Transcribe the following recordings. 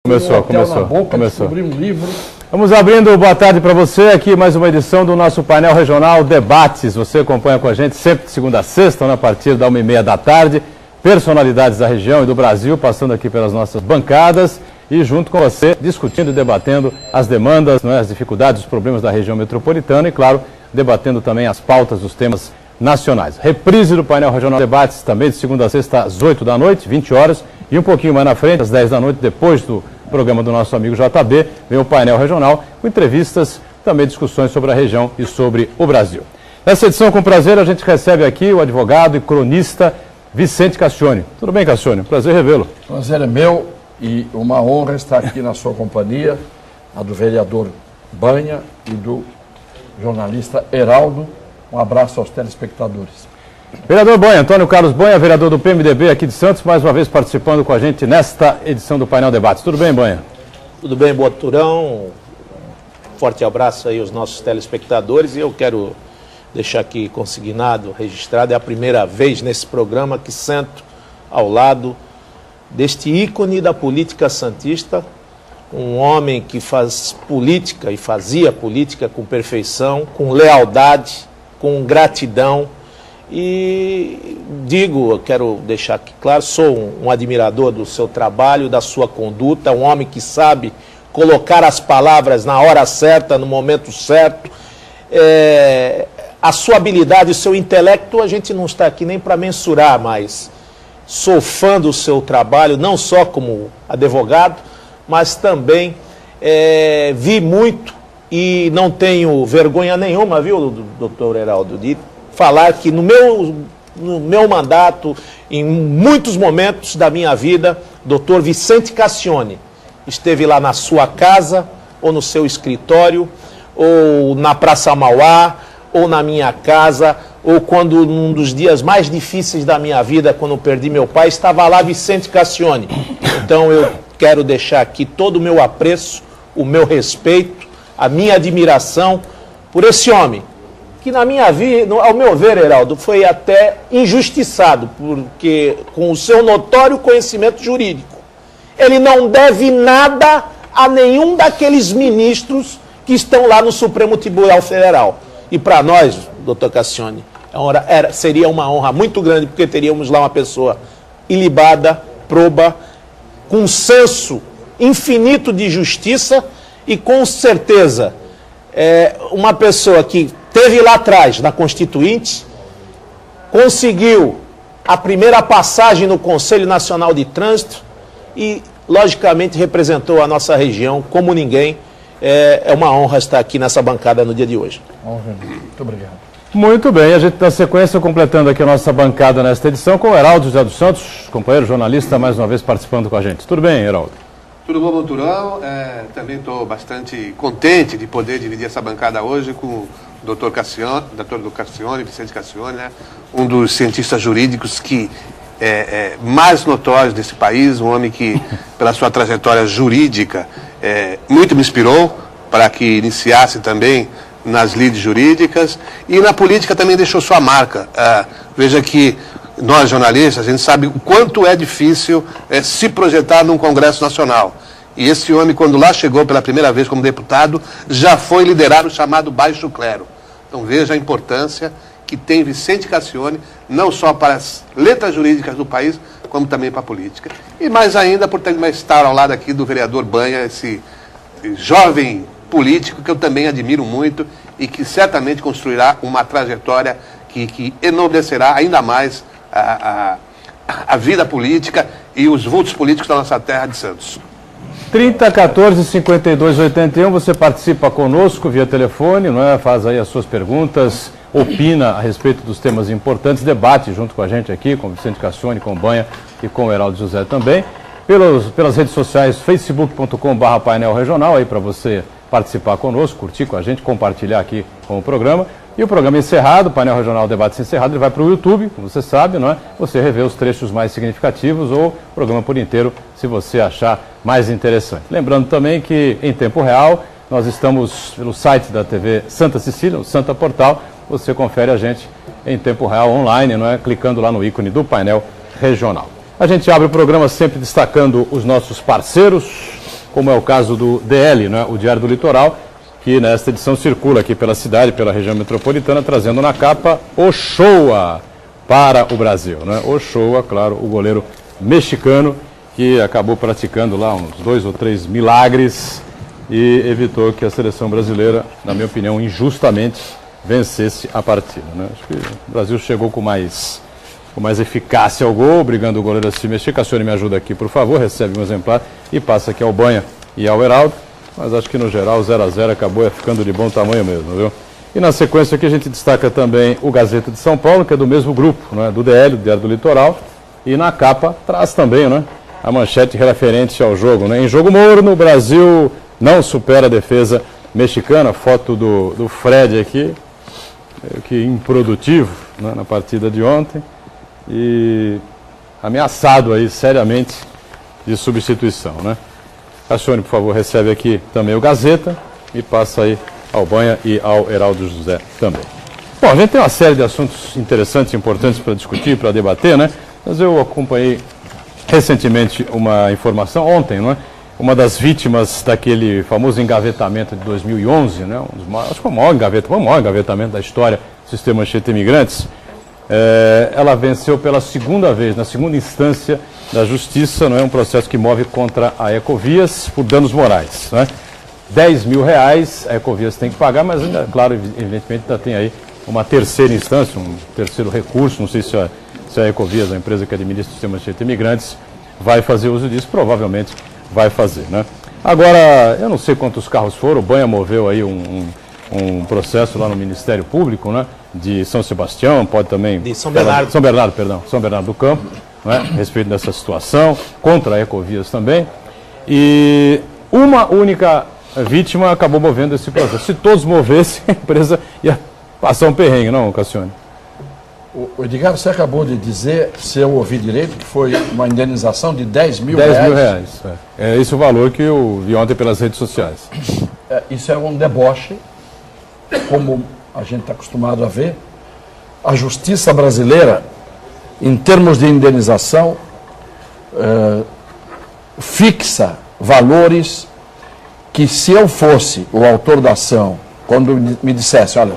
Começou. Um livro. Vamos abrindo, boa tarde para você, aqui mais uma edição do nosso painel regional Debates. Você acompanha com a gente sempre de segunda a sexta, a partir da 1h30 da tarde. Personalidades da região e do Brasil, passando aqui pelas nossas bancadas e junto com você, discutindo e debatendo as demandas, as dificuldades, os problemas da região metropolitana e, claro, debatendo também as pautas dos temas nacionais. Reprise do painel regional Debates também de segunda a sexta às 8 da noite, 20 horas, e um pouquinho mais na frente, às 10 da noite, depois do programa do nosso amigo JB, vem o painel regional com entrevistas, também discussões sobre a região e sobre o Brasil. Nessa edição, com prazer, a gente recebe aqui o advogado e cronista Vicente Cassione. Tudo bem, Cassione? Prazer revê-lo. Prazer é meu e uma honra estar aqui na sua companhia, a do vereador Banha e do jornalista Heraldo. Um abraço aos telespectadores. Vereador Banha, Antônio Carlos Banha, vereador do PMDB aqui de Santos, mais uma vez participando com a gente nesta edição do Painel Debates. Tudo bem, Banha? Tudo bem, Boturão. Forte abraço aí aos nossos telespectadores e eu quero deixar aqui consignado, registrado, é a primeira vez nesse programa que sento ao lado deste ícone da política santista, um homem que faz política e fazia política com perfeição, com lealdade, com gratidão. E digo, eu quero deixar aqui claro, sou um admirador do seu trabalho, da sua conduta, um homem que sabe colocar as palavras na hora certa, no momento certo. A sua habilidade, o seu intelecto, a gente não está aqui nem para mensurar, mas sou fã do seu trabalho, não só como advogado, mas também vi muito e não tenho vergonha nenhuma, viu, doutor Heraldo, de falar que no meu mandato, em muitos momentos da minha vida, doutor Vicente Cassione esteve lá na sua casa, ou no seu escritório, ou na Praça Mauá, ou na minha casa, ou quando num dos dias mais difíceis da minha vida, quando eu perdi meu pai, estava lá Vicente Cassione. Então eu quero deixar aqui todo o meu apreço, o meu respeito, a minha admiração por esse homem, que na minha vida, ao meu ver, Heraldo, foi até injustiçado, porque com o seu notório conhecimento jurídico, ele não deve nada a nenhum daqueles ministros que estão lá no Supremo Tribunal Federal. E para nós, doutor Cassione, seria uma honra muito grande, porque teríamos lá uma pessoa ilibada, proba, com um senso infinito de justiça e com certeza uma pessoa que teve lá atrás, na Constituinte, conseguiu a primeira passagem no Conselho Nacional de Trânsito e, logicamente, representou a nossa região como ninguém. É uma honra estar aqui nessa bancada no dia de hoje. Muito obrigado. Muito bem, a gente na sequência completando aqui a nossa bancada nesta edição com o Heraldo José dos Santos, companheiro jornalista, mais uma vez participando com a gente. Tudo bem, Heraldo? Tudo bom, Boturão? Também estou bastante contente de poder dividir essa bancada hoje com o doutor Cassione, Vicente Cassione, um dos cientistas jurídicos que mais notórios desse país, um homem que, pela sua trajetória jurídica, muito me inspirou para que iniciasse também nas lides jurídicas e na política também deixou sua marca. Veja que nós, jornalistas, a gente sabe o quanto é difícil se projetar num Congresso Nacional. E esse homem, quando lá chegou pela primeira vez como deputado, já foi liderar o chamado Baixo Clero. Então veja a importância que tem Vicente Cassione, não só para as letras jurídicas do país, como também para a política. E mais ainda por ter estar ao lado aqui do vereador Banha, esse jovem político que eu também admiro muito e que certamente construirá uma trajetória que enobrecerá ainda mais a vida política e os vultos políticos da nossa terra de Santos. 30 14 52 81, você participa conosco via telefone, faz aí as suas perguntas, opina a respeito dos temas importantes, debate junto com a gente aqui, com o Vicente Cassione, com o Banha e com o Heraldo José também, pelas redes sociais, facebook.com/painel regional, aí para você participar conosco, curtir com a gente, compartilhar aqui com o programa. E o programa encerrado, o painel regional Debates encerrado, ele vai para o YouTube, como você sabe, Você revê os trechos mais significativos ou o programa por inteiro, se você achar mais interessante. Lembrando também que, em tempo real, nós estamos pelo site da TV Santa Cecília, o Santa Portal, você confere a gente em tempo real, online, clicando lá no ícone do painel regional. A gente abre o programa sempre destacando os nossos parceiros, como é o caso do DL, né, o Diário do Litoral, que nesta edição circula aqui pela cidade, pela região metropolitana, trazendo na capa Ochoa para o Brasil. Né? Ochoa, claro, o goleiro mexicano, que acabou praticando lá uns 2 ou 3 milagres e evitou que a seleção brasileira, na minha opinião, injustamente vencesse a partida. Né? Acho que o Brasil chegou com mais eficácia ao gol, obrigando o goleiro a se mexer. Cassione, me ajuda aqui, por favor, recebe um exemplar e passa aqui ao Banha e ao Heraldo. Mas acho que no geral o 0-0 acabou ficando de bom tamanho mesmo, viu? E na sequência aqui a gente destaca também o Gazeta de São Paulo, que é do mesmo grupo, né? Do DL, do Diário do Litoral. E na capa traz também, né, a manchete referente ao jogo, né? Em jogo morno, o Brasil não supera a defesa mexicana. Foto do Fred aqui, que improdutivo, né, na partida de ontem. E ameaçado aí seriamente de substituição, né? Cassione, por favor, recebe aqui também o Gazeta e passa aí ao Banha e ao Heraldo José também. Bom, a gente tem uma série de assuntos interessantes e importantes para discutir, para debater, né? Mas eu acompanhei recentemente uma informação, ontem, não é? Uma das vítimas daquele famoso engavetamento de 2011, né? Acho que foi o maior engavetamento da história do sistema Anchieta Imigrantes. Ela venceu pela segunda vez, na segunda instância da Justiça, não é um processo que move contra a Ecovias por danos morais. Não é? R$10 mil a Ecovias tem que pagar, mas ainda, claro, evidentemente ainda tem aí uma terceira instância, um terceiro recurso, não sei se a Ecovias, a empresa que administra o sistema Anchieta Imigrantes, vai fazer uso disso, provavelmente vai fazer. Né? Agora, eu não sei quantos carros foram, o Banha moveu aí um processo lá no Ministério Público, né, de São Sebastião, pode também... De São Bernardo. São Bernardo do Campo, né, a respeito dessa situação, contra a Ecovias também. E uma única vítima acabou movendo esse processo. Se todos movessem, a empresa ia passar um perrengue, não, Cassione? O Edgar, você acabou de dizer, se eu ouvi direito, que foi uma indenização de R$10 mil. R$10 mil. É esse o valor que eu vi ontem pelas redes sociais. Isso é um deboche, como a gente está acostumado a ver. A justiça brasileira, em termos de indenização, fixa valores que, se eu fosse o autor da ação, quando me dissesse, olha,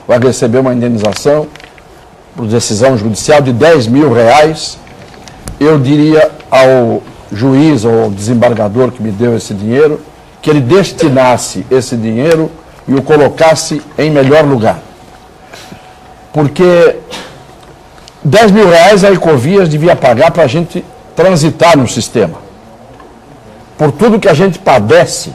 vai receber uma indenização por decisão judicial de R$10 mil, eu diria ao juiz ou ao desembargador que me deu esse dinheiro, que ele destinasse esse dinheiro e o colocasse em melhor lugar. Porque R$10 mil a Ecovias devia pagar para a gente transitar no sistema. Por tudo que a gente padece.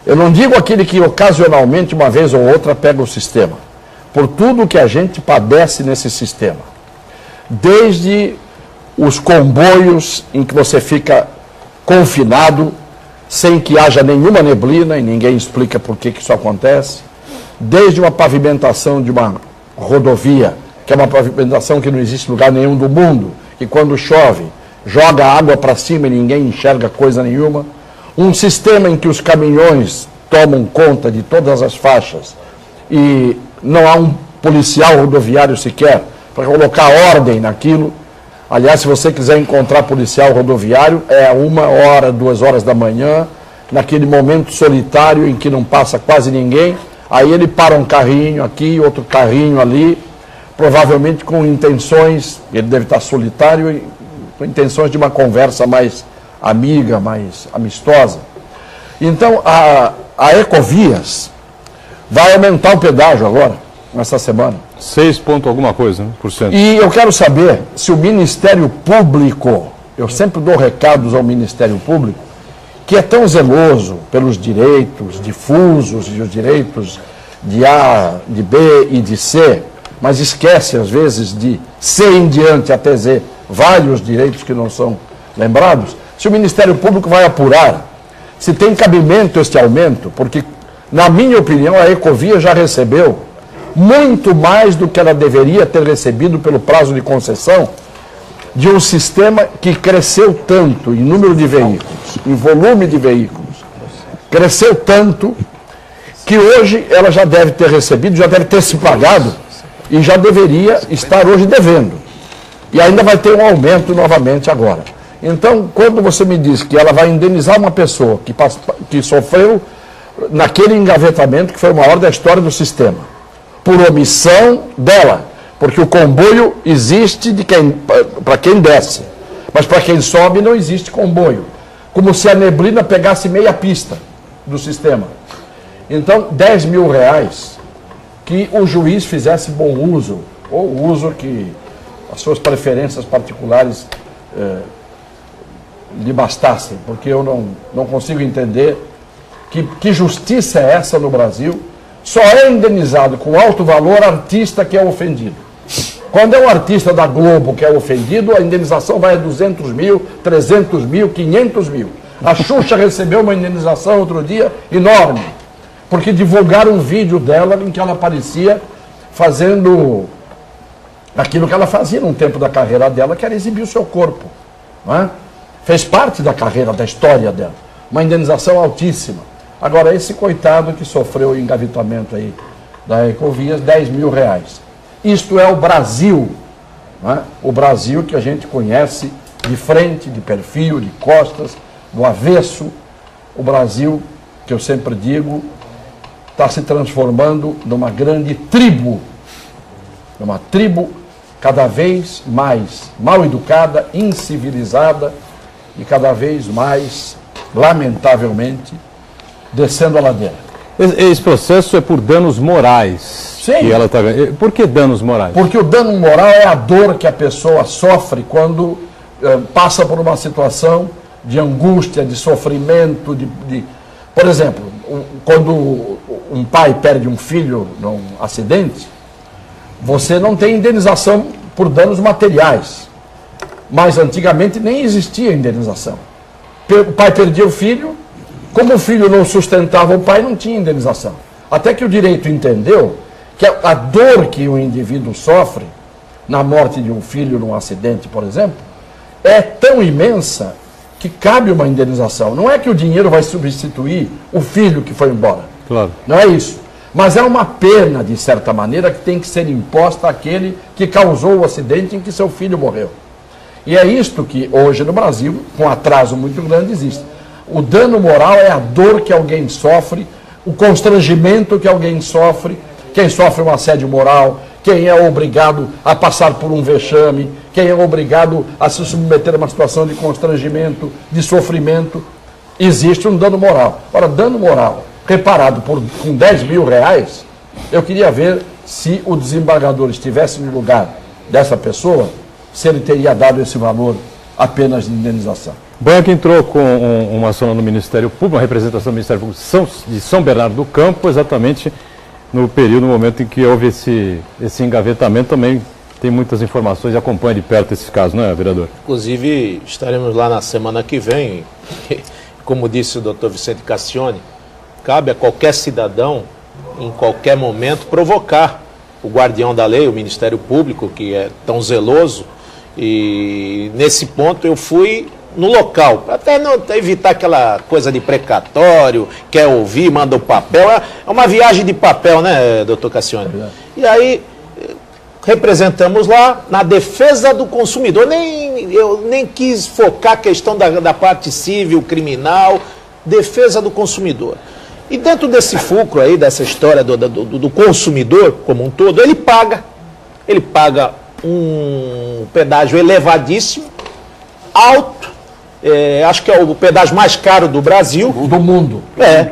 Eu não digo aquele que ocasionalmente, uma vez ou outra, pega o sistema. Por tudo que a gente padece nesse sistema. Desde os comboios em que você fica confinado, sem que haja nenhuma neblina, e ninguém explica por que isso acontece. Desde uma pavimentação de uma rodovia, que é uma pavimentação que não existe em lugar nenhum do mundo, e quando chove, joga água para cima e ninguém enxerga coisa nenhuma. Um sistema em que os caminhões tomam conta de todas as faixas e não há um policial rodoviário sequer para colocar ordem naquilo. Aliás, se você quiser encontrar policial rodoviário, é 1h, 2h da manhã, naquele momento solitário em que não passa quase ninguém, aí ele para um carrinho aqui, outro carrinho ali, provavelmente com intenções, ele deve estar solitário, com intenções de uma conversa mais amiga, mais amistosa. Então, a Ecovias vai aumentar o pedágio agora, nessa semana. 6 ponto alguma coisa, né, por cento. E eu quero saber se o Ministério Público, eu sempre dou recados ao Ministério Público, que é tão zeloso pelos direitos difusos e os direitos de A, de B e de C, mas esquece às vezes de C em diante até Z, vários direitos que não são lembrados, se o Ministério Público vai apurar se tem cabimento este aumento, porque, na minha opinião, a Ecovia já recebeu muito mais do que ela deveria ter recebido pelo prazo de concessão de um sistema que cresceu tanto em número de veículos, em volume de veículos, cresceu tanto que hoje ela já deve ter recebido, já deve ter se pagado e já deveria estar hoje devendo. E ainda vai ter um aumento novamente agora. Então, quando você me diz que ela vai indenizar uma pessoa que sofreu naquele engavetamento que foi o maior da história do sistema, por omissão dela, porque o comboio existe para quem desce, mas para quem sobe não existe comboio, como se a neblina pegasse meia pista do sistema. Então, 10 mil reais, que o juiz fizesse bom uso, ou o uso que as suas preferências particulares lhe bastassem, porque eu não consigo entender que justiça é essa no Brasil. Só é indenizado com alto valor artista que é ofendido. Quando é um artista da Globo que é ofendido, a indenização vai a 200 mil, 300 mil, 500 mil. A Xuxa recebeu uma indenização outro dia enorme, porque divulgaram um vídeo dela em que ela aparecia fazendo aquilo que ela fazia num tempo da carreira dela, que era exibir o seu corpo. Não é? Fez parte da carreira, da história dela. Uma indenização altíssima. Agora, esse coitado que sofreu o engavetamento aí da Ecovias, 10 mil reais. Isto é o Brasil. Não é? O Brasil que a gente conhece de frente, de perfil, de costas, do avesso. O Brasil, que eu sempre digo, está se transformando numa grande tribo. Numa tribo cada vez mais mal educada, incivilizada e cada vez mais, lamentavelmente, descendo a ladeira. Esse processo é por danos morais. Sim. Que ela tá... Por que danos morais? Porque o dano moral é a dor que a pessoa sofre quando passa por uma situação de angústia, de sofrimento, Por exemplo, quando um pai perde um filho num acidente, você não tem indenização por danos materiais. Mas antigamente nem existia indenização. O pai perdia o filho, como o filho não sustentava o pai, não tinha indenização. Até que o direito entendeu que a dor que o indivíduo sofre na morte de um filho num acidente, por exemplo, é tão imensa que cabe uma indenização. Não é que o dinheiro vai substituir o filho que foi embora. Claro. Não é isso. Mas é uma pena, de certa maneira, que tem que ser imposta àquele que causou o acidente em que seu filho morreu. E é isto que hoje no Brasil, com atraso muito grande, existe. O dano moral é a dor que alguém sofre, o constrangimento que alguém sofre, quem sofre um assédio moral, quem é obrigado a passar por um vexame, quem é obrigado a se submeter a uma situação de constrangimento, de sofrimento. Existe um dano moral. Ora, dano moral reparado com 10 mil reais, eu queria ver se o desembargador estivesse no lugar dessa pessoa, se ele teria dado esse valor apenas de indenização. Banco entrou com uma ação no Ministério Público, uma representação do Ministério Público de São Bernardo do Campo, exatamente no momento em que houve esse engavetamento. Também tem muitas informações e acompanha de perto esse caso, não é, vereador? Inclusive, estaremos lá na semana que vem, como disse o doutor Vicente Cassione, cabe a qualquer cidadão, em qualquer momento, provocar o guardião da lei, o Ministério Público, que é tão zeloso. E nesse ponto eu fui no local, até não evitar aquela coisa de precatório, quer ouvir, manda o papel. É uma viagem de papel, né, doutor Cassione? E aí, representamos lá na defesa do consumidor. Eu nem quis focar a questão da parte civil, criminal, defesa do consumidor. E dentro desse fulcro aí, dessa história do consumidor como um todo, ele paga um pedágio elevadíssimo, alto, acho que é o pedágio mais caro do Brasil. Do mundo.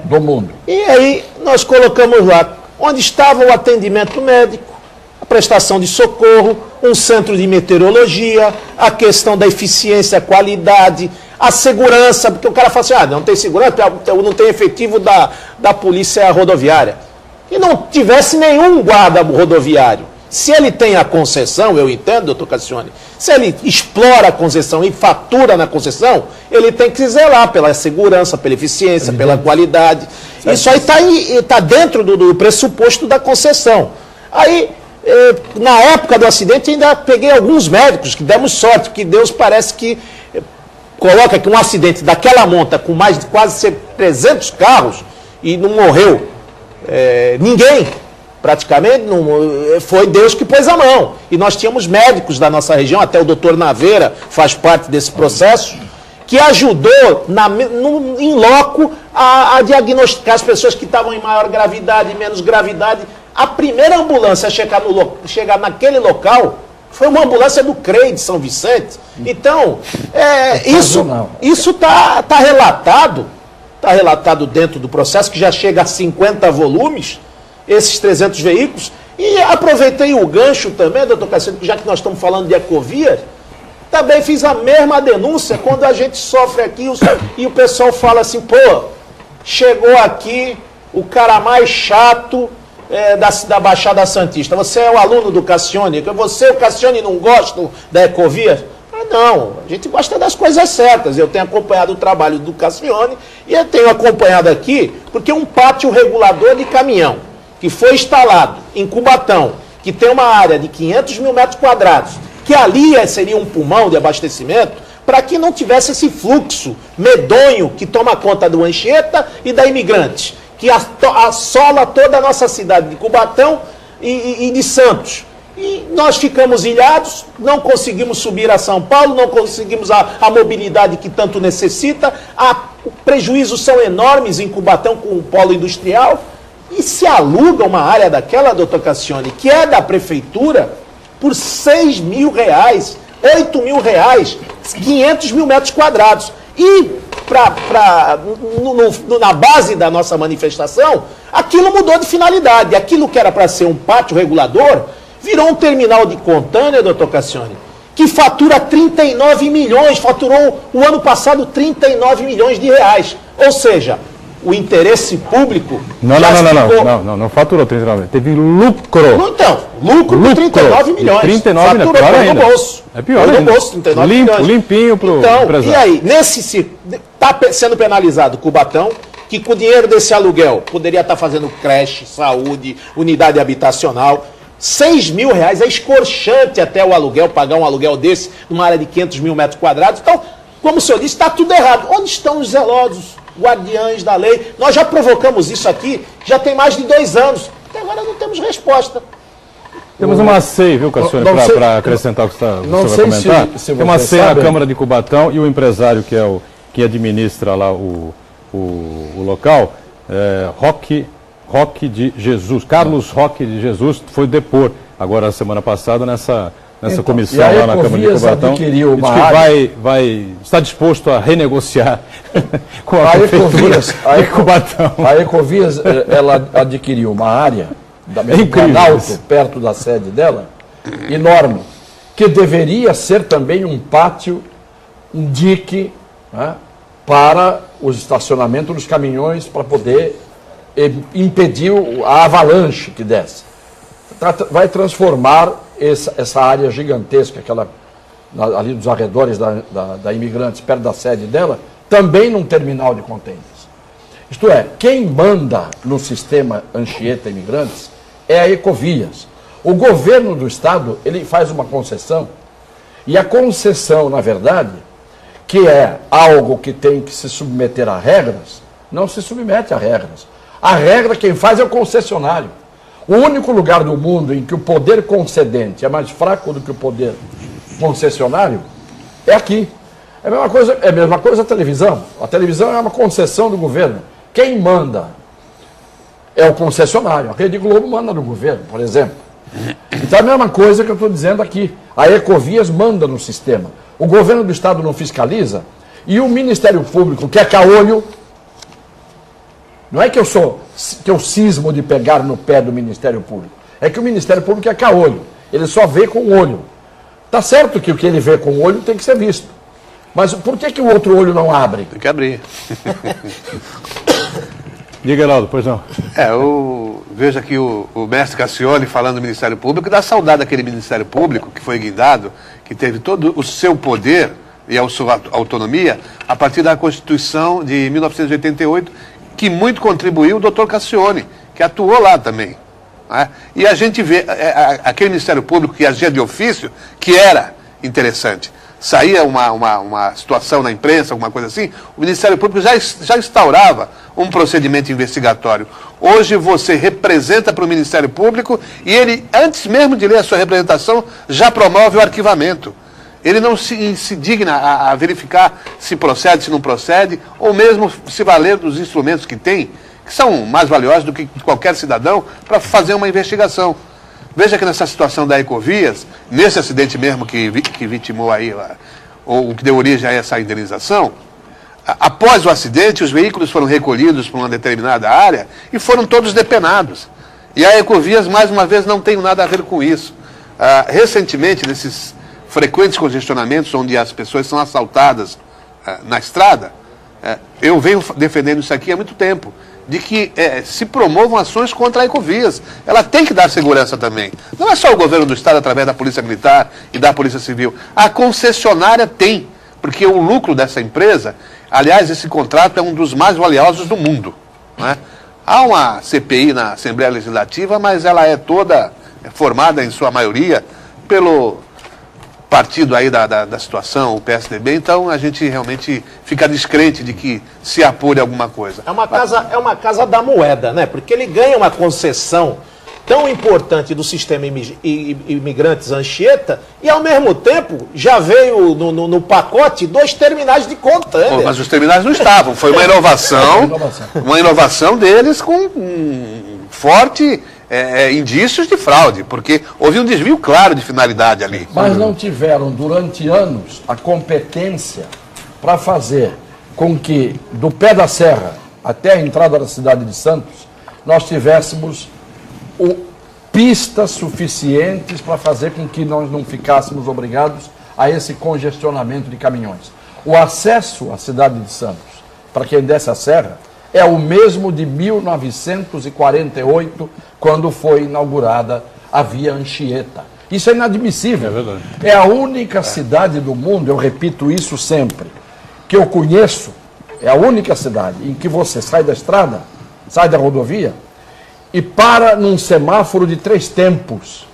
Do mundo. E aí nós colocamos lá onde estava o atendimento médico, a prestação de socorro, um centro de meteorologia, a questão da eficiência, a qualidade, a segurança, porque o cara fala assim, não tem segurança, não tem efetivo da polícia rodoviária. E não tivesse nenhum guarda rodoviário. Se ele tem a concessão, eu entendo, doutor Cassione, se ele explora a concessão e fatura na concessão, ele tem que zelar pela segurança, pela eficiência, pela qualidade. Isso aí está dentro do pressuposto da concessão. Aí, na época do acidente, ainda peguei alguns médicos que demos sorte, que Deus parece que coloca que um acidente daquela monta, com mais de quase 300 carros, e não morreu ninguém. praticamente, foi Deus que pôs a mão. E nós tínhamos médicos da nossa região, até o doutor Naveira faz parte desse processo, que ajudou em loco a diagnosticar as pessoas que estavam em maior gravidade e menos gravidade. A primeira ambulância a chegar naquele local foi uma ambulância do CREI de São Vicente. Então, isso está relatado, dentro do processo, que já chega a 50 volumes, esses 300 veículos. E aproveitei o gancho também, doutor Cassiano, já que nós estamos falando de Ecovias, também fiz a mesma denúncia quando a gente sofre aqui e o pessoal fala assim, pô, chegou aqui o cara mais chato da Baixada Santista. Você é o aluno do Cassione, você e o Cassione não gostam da Ecovias? Não, a gente gosta das coisas certas. Eu tenho acompanhado o trabalho do Cassione e eu tenho acompanhado aqui, porque um pátio regulador de caminhão que foi instalado em Cubatão, que tem uma área de 500 mil metros quadrados, que ali seria um pulmão de abastecimento, para que não tivesse esse fluxo medonho que toma conta do Anchieta e da Imigrante, que assola toda a nossa cidade de Cubatão e de Santos. E nós ficamos ilhados, não conseguimos subir a São Paulo, não conseguimos a mobilidade que tanto necessita, prejuízos são enormes em Cubatão com o polo industrial, e se aluga uma área daquela, doutor Cassione, que é da prefeitura, por R$6 mil, R$8 mil, 500 mil metros quadrados. E na base da nossa manifestação, aquilo mudou de finalidade. Aquilo que era para ser um pátio regulador, virou um terminal de contêiner, doutor Cassione, que fatura 39 milhões, faturou o ano passado 39 milhões de reais. Ou seja, o interesse público... Não faturou 39, teve lucro. Então, lucro de 39 milhões. 39 faturou é pior ainda. no bolso. É pior ainda. No bolso, 39 milhões. Limpinho pro empresário. E aí, está sendo penalizado Cubatão, que com o dinheiro desse aluguel poderia estar fazendo creche, saúde, unidade habitacional. R$6 mil é escorchante até o aluguel, pagar um aluguel desse numa área de 500 mil metros quadrados. Então, como o senhor disse, está tudo errado. Onde estão os zelosos, guardiães da lei? Nós já provocamos isso aqui, já tem mais de 2 anos. Até agora não temos resposta. Temos uma CEI, viu, Cassione, para acrescentar o que você vai comentar. Tem uma CEI na Câmara de Cubatão e o empresário que administra lá o local, Roque de Jesus, Carlos Roque de Jesus, foi depor agora, na semana passada, nessa comissão lá na Câmara de Cubatão. Está disposto a renegociar com a prefeitura de Cubatão. A Ecovias, ela adquiriu uma área da Planalto, perto da sede dela, enorme, que deveria ser também um pátio, um dique, né, para os estacionamentos dos caminhões, para poder impedir a avalanche que desce. Vai transformar essa área gigantesca, ali dos arredores da Imigrantes, perto da sede dela, também num terminal de contêineres. Isto é, quem manda no sistema Anchieta Imigrantes é a Ecovias. O governo do estado, ele faz uma concessão, e a concessão, na verdade, que é algo que tem que se submeter a regras, não se submete a regras. A regra quem faz é o concessionário. O único lugar do mundo em que o poder concedente é mais fraco do que o poder concessionário é aqui. É a mesma coisa a televisão. A televisão é uma concessão do governo. Quem manda é o concessionário. A Rede Globo manda no governo, por exemplo. Então é a mesma coisa que eu estou dizendo aqui. A Ecovias manda no sistema. O governo do estado não fiscaliza e o Ministério Público, que é caolho, não é que eu cismo de pegar no pé do Ministério Público, é que o Ministério Público é caolho, ele só vê com o olho. Tá certo que o que ele vê com o olho tem que ser visto, mas por que o outro olho não abre? Tem que abrir. Diga, Heraldo, pois não. Eu vejo aqui o mestre Cassione falando do Ministério Público, dá saudade daquele Ministério Público que foi guindado, que teve todo o seu poder e a sua autonomia a partir da Constituição de 1988, que muito contribuiu o doutor Cassione, que atuou lá também. Né? E a gente vê aquele Ministério Público que agia de ofício, que era interessante. Saía uma situação na imprensa, alguma coisa assim, o Ministério Público já instaurava um procedimento investigatório. Hoje você representa para o Ministério Público e ele, antes mesmo de ler a sua representação, já promove o arquivamento. Ele não se digna a verificar se procede, se não procede, ou mesmo se valer dos instrumentos que tem, que são mais valiosos do que qualquer cidadão, para fazer uma investigação. Veja que nessa situação da Ecovias, nesse acidente mesmo que vitimou aí, ou que deu origem a essa indenização, após o acidente, os veículos foram recolhidos para uma determinada área e foram todos depenados. E a Ecovias, mais uma vez, não tem nada a ver com isso. Recentemente, nesses frequentes congestionamentos onde as pessoas são assaltadas na estrada, eu venho defendendo isso aqui há muito tempo, de que se promovam ações contra a Ecovias. Ela tem que dar segurança também. Não é só o governo do Estado através da Polícia Militar e da Polícia Civil. A concessionária tem, porque o lucro dessa empresa, aliás, esse contrato é um dos mais valiosos do mundo, né? Há uma CPI na Assembleia Legislativa, mas ela é toda formada, em sua maioria, pelo partido aí da situação, o PSDB, então a gente realmente fica descrente de que se apure alguma coisa. É uma casa da moeda, né? Porque ele ganha uma concessão tão importante do sistema imigrantes Anchieta e, ao mesmo tempo, já veio no pacote 2 terminais de contêiner. Mas os terminais não estavam, foi uma inovação deles com forte indícios de fraude, porque houve um desvio claro de finalidade ali. Mas não tiveram, durante anos, a competência para fazer com que, do pé da serra até a entrada da cidade de Santos, nós tivéssemos pistas suficientes para fazer com que nós não ficássemos obrigados a esse congestionamento de caminhões. O acesso à cidade de Santos, para quem desce a serra, é o mesmo de 1948, quando foi inaugurada a Via Anchieta. Isso é inadmissível. É verdade. É a única cidade do mundo, eu repito isso sempre, que eu conheço, é a única cidade em que você sai da estrada, sai da rodovia e para num semáforo de 3 tempos.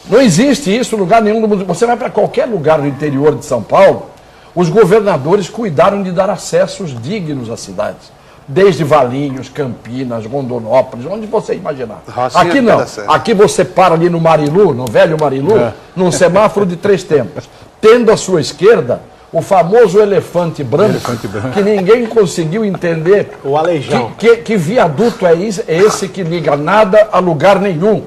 Não existe isso em lugar nenhum do mundo. Você vai para qualquer lugar do interior de São Paulo, os governadores cuidaram de dar acessos dignos às cidades. Desde Valinhos, Campinas, Rondonópolis, onde você imaginar. Rocinha, aqui não. Aqui você para ali no Marilu, no velho Marilu, num semáforo de 3 tempos. Tendo à sua esquerda o famoso elefante branco, que ninguém conseguiu entender. O Aleijão. Que viaduto é esse que liga nada a lugar nenhum?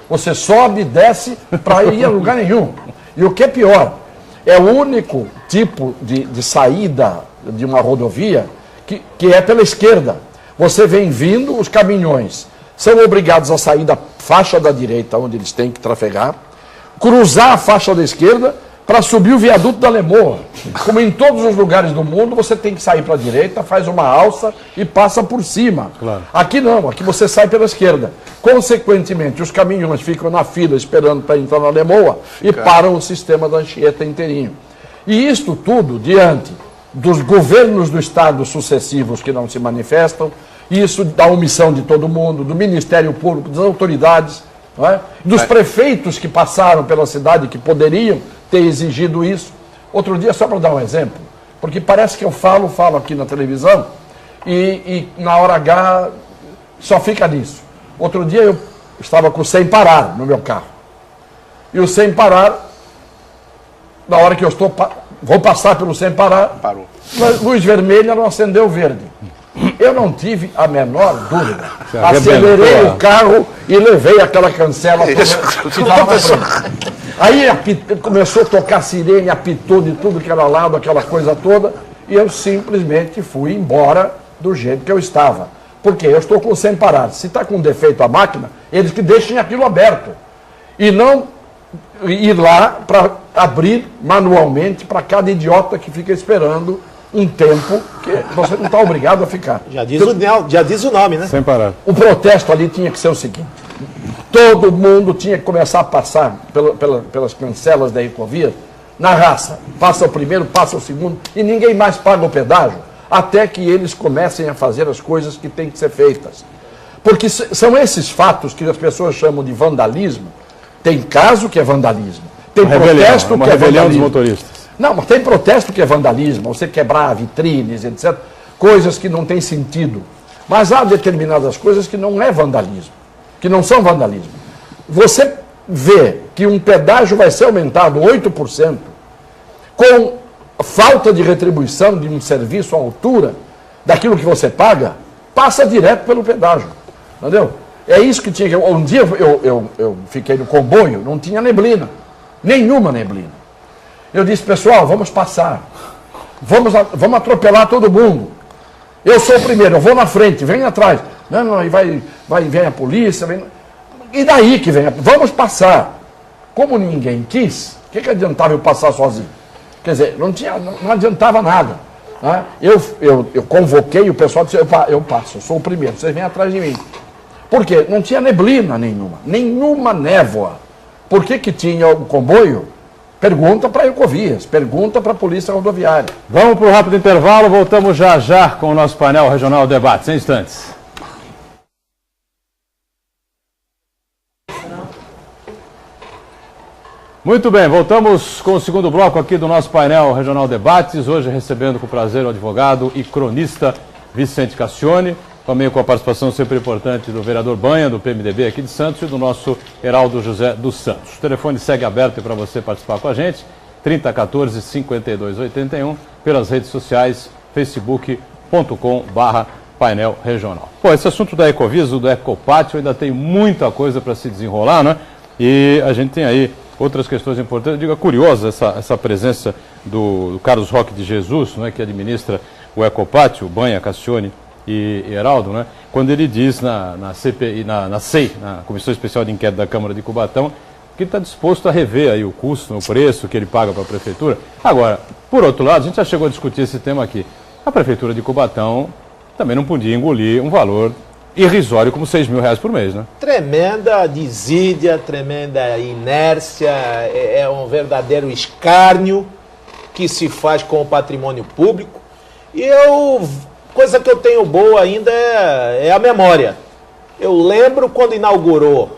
Você sobe e desce para ir a lugar nenhum. E o que é pior, é o único tipo de saída de uma rodovia que é pela esquerda. Você vem vindo, os caminhões são obrigados a sair da faixa da direita, onde eles têm que trafegar, cruzar a faixa da esquerda para subir o viaduto da Lemoa. Como em todos os lugares do mundo, você tem que sair para a direita, faz uma alça e passa por cima. Claro. Aqui não, aqui você sai pela esquerda. Consequentemente, os caminhões ficam na fila esperando para entrar na Lemoa e param o sistema da Anchieta inteirinho. E isto tudo diante dos governos do Estado sucessivos que não se manifestam, isso da omissão de todo mundo, do Ministério Público, das autoridades, não é? Dos prefeitos que passaram pela cidade que poderiam ter exigido isso. Outro dia, só para dar um exemplo, porque parece que eu falo aqui na televisão e na hora H só fica nisso. Outro dia eu estava com o sem parar no meu carro. E o sem parar, na hora que eu vou passar pelo sem parar, Parou. Luz vermelha não acendeu verde. Eu não tive a menor dúvida. Você Acelerei arrebentou, o carro e levei aquela cancela. Aí começou a tocar sirene, apitou de tudo que era lado, aquela coisa toda, e eu simplesmente fui embora do jeito que eu estava. Porque eu estou com sem parar. Se está com defeito a máquina, eles que deixem aquilo aberto. E não ir lá para abrir manualmente para cada idiota que fica esperando um tempo que você não está obrigado a ficar. Já diz o nome, né? Sem parar. O protesto ali tinha que ser o seguinte: todo mundo tinha que começar a passar pelas cancelas da Ecovia na raça. Passa o primeiro, passa o segundo e ninguém mais paga o pedágio até que eles comecem a fazer as coisas que têm que ser feitas. Porque são esses fatos que as pessoas chamam de vandalismo. Tem caso que é vandalismo. Tem protesto que é rebelião dos vandalismo. motoristas. Não, mas tem protesto que é vandalismo, você quebrar vitrines, etc. Coisas que não têm sentido. Mas há determinadas coisas que não é vandalismo, que não são vandalismo. Você vê que um pedágio vai ser aumentado 8% com falta de retribuição de um serviço à altura daquilo que você paga, passa direto pelo pedágio. Entendeu? É isso que tinha que... Um dia eu fiquei no comboio, não tinha neblina. Nenhuma neblina. Eu disse, pessoal, vamos passar. Vamos atropelar todo mundo. Eu sou o primeiro, eu vou na frente, vem atrás. Não, aí vem a polícia. E daí que vem? Vamos passar. Como ninguém quis, o que adiantava eu passar sozinho? Quer dizer, não adiantava nada. Né? Eu convoquei o pessoal e disse, eu passo, eu sou o primeiro, vocês vêm atrás de mim. Por quê? Não tinha neblina nenhuma névoa. Por que tinha o comboio? Pergunta para a Ecovias, pergunta para a Polícia Rodoviária. Vamos para o rápido intervalo, voltamos já com o nosso painel regional Debates, em instantes. Muito bem, voltamos com o segundo bloco aqui do nosso painel regional Debates, hoje recebendo com prazer o advogado e cronista Vicente Cassione, também com a participação sempre importante do vereador Banha, do PMDB aqui de Santos, e do nosso Heraldo José dos Santos. O telefone segue aberto para você participar com a gente, 3014-5281, pelas redes sociais, facebook.com/painel regional. Pô, esse assunto da Ecovias, do Ecopátio, ainda tem muita coisa para se desenrolar, né? E a gente tem aí outras questões importantes. Eu digo, é curiosa essa presença do Carlos Roque de Jesus, né, que administra o Ecopátio, Banha, Cassione e Heraldo, né, quando ele diz na CPI, na SEI, na Comissão Especial de Inquérito da Câmara de Cubatão, que está disposto a rever aí o custo, o preço que ele paga para a Prefeitura. Agora, por outro lado, a gente já chegou a discutir esse tema aqui. A Prefeitura de Cubatão também não podia engolir um valor irrisório como R$6.000 por mês, né? Tremenda desídia, tremenda inércia, é um verdadeiro escárnio que se faz com o patrimônio público. E coisa que eu tenho boa ainda é a memória. Eu lembro quando inaugurou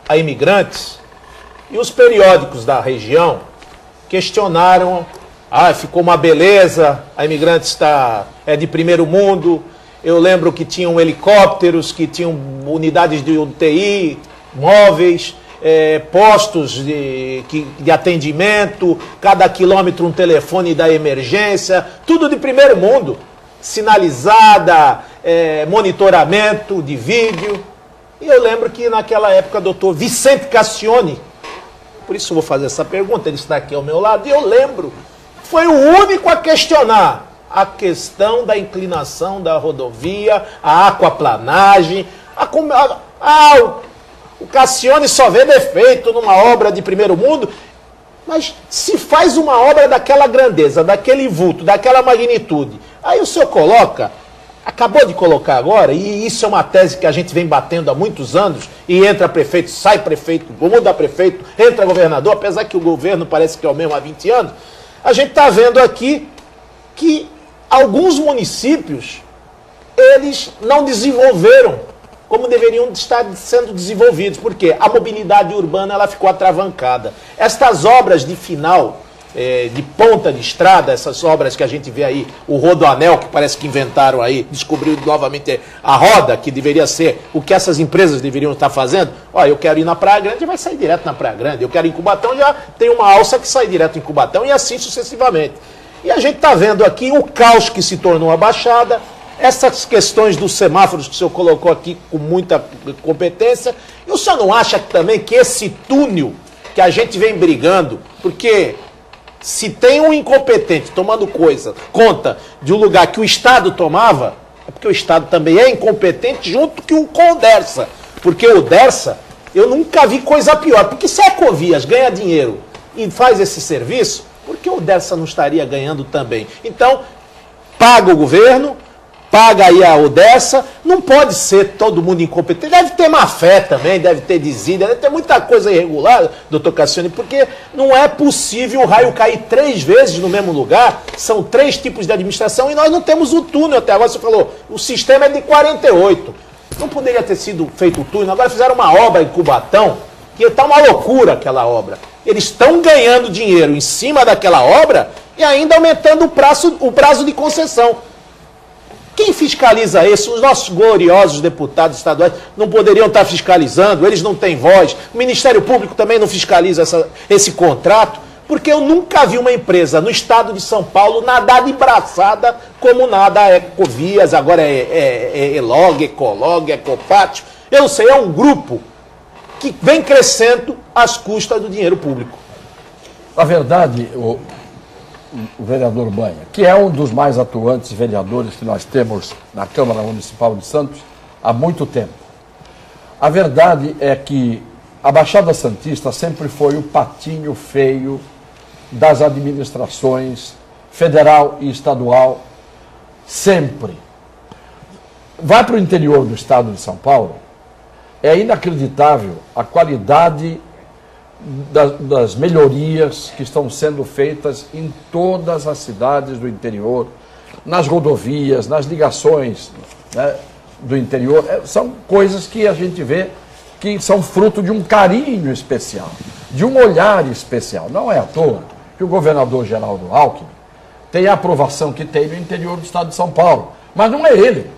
a Imigrantes e os periódicos da região questionaram, ficou uma beleza, a Imigrantes é de primeiro mundo. Eu lembro que tinham helicópteros, que tinham unidades de UTI, móveis, postos de atendimento, cada quilômetro um telefone da emergência, tudo de primeiro mundo, sinalizada, monitoramento de vídeo. E eu lembro que naquela época o doutor Vicente Cassione, por isso eu vou fazer essa pergunta, ele está aqui ao meu lado, e eu lembro, foi o único a questionar a questão da inclinação da rodovia, a aquaplanagem, o Cassione só vê defeito numa obra de primeiro mundo, mas se faz uma obra daquela grandeza, daquele vulto, daquela magnitude, aí o senhor acabou de colocar agora, e isso é uma tese que a gente vem batendo há muitos anos, e entra prefeito, sai prefeito, muda prefeito, entra governador, apesar que o governo parece que é o mesmo há 20 anos, a gente está vendo aqui que alguns municípios, eles não desenvolveram como deveriam estar sendo desenvolvidos. Por quê? A mobilidade urbana ela ficou atravancada. Estas obras de final, de ponta de estrada, essas obras que a gente vê aí, o Rodoanel, que parece que inventaram aí, descobriu novamente a roda, que deveria ser o que essas empresas deveriam estar fazendo. Eu quero ir na Praia Grande, vai sair direto na Praia Grande. Eu quero ir em Cubatão, já tem uma alça que sai direto em Cubatão, e assim sucessivamente. E a gente está vendo aqui o caos que se tornou a Baixada, essas questões dos semáforos que o senhor colocou aqui com muita competência. E o senhor não acha também que esse túnel que a gente vem brigando, porque se tem um incompetente tomando conta de um lugar que o Estado tomava, é porque o Estado também é incompetente junto com o DERSA. Porque o DERSA, eu nunca vi coisa pior. Porque se a Ecovias ganha dinheiro e faz esse serviço, por que o DERSA não estaria ganhando também? Então, paga o governo, paga aí a DERSA, não pode ser todo mundo incompetente. Deve ter má fé também, deve ter desídia, deve ter muita coisa irregular, doutor Cassione, porque não é possível o raio cair 3 vezes no mesmo lugar, são 3 tipos de administração e nós não temos o túnel até agora. Você falou, o sistema é de 48. Não poderia ter sido feito o túnel, agora fizeram uma obra em Cubatão, que está uma loucura aquela obra. Eles estão ganhando dinheiro em cima daquela obra e ainda aumentando o prazo de concessão. Quem fiscaliza isso? Os nossos gloriosos deputados estaduais não poderiam estar fiscalizando, eles não têm voz. O Ministério Público também não fiscaliza esse contrato, porque eu nunca vi uma empresa no estado de São Paulo nadar de braçada como nada a Ecovias, agora é Elog, Ecolog, Ecopátio. Eu não sei, é um grupo que vem crescendo às custas do dinheiro público. Na verdade, o vereador Banha, que é um dos mais atuantes vereadores que nós temos na Câmara Municipal de Santos há muito tempo. A verdade é que a Baixada Santista sempre foi o patinho feio das administrações federal e estadual, sempre. Vai para o interior do estado de São Paulo, é inacreditável a qualidade das melhorias que estão sendo feitas em todas as cidades do interior, nas rodovias, nas ligações, né, do interior. São coisas que a gente vê que são fruto de um carinho especial, de um olhar especial. Não é à toa que o governador Geraldo Alckmin tem a aprovação que tem no interior do estado de São Paulo, mas não é ele.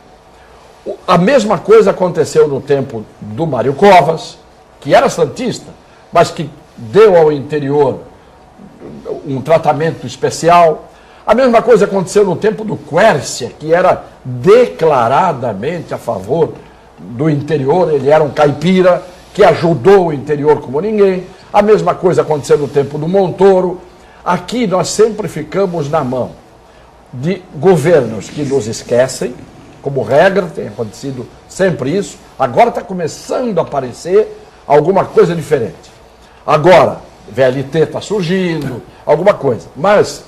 A mesma coisa aconteceu no tempo do Mário Covas, que era santista, mas que deu ao interior um tratamento especial. A mesma coisa aconteceu no tempo do Quércia, que era declaradamente a favor do interior, ele era um caipira que ajudou o interior como ninguém. A mesma coisa aconteceu no tempo do Montoro. Aqui nós sempre ficamos na mão de governos que nos esquecem, como regra, tem acontecido sempre isso. Agora está começando a aparecer alguma coisa diferente. Agora, VLT está surgindo, alguma coisa. Mas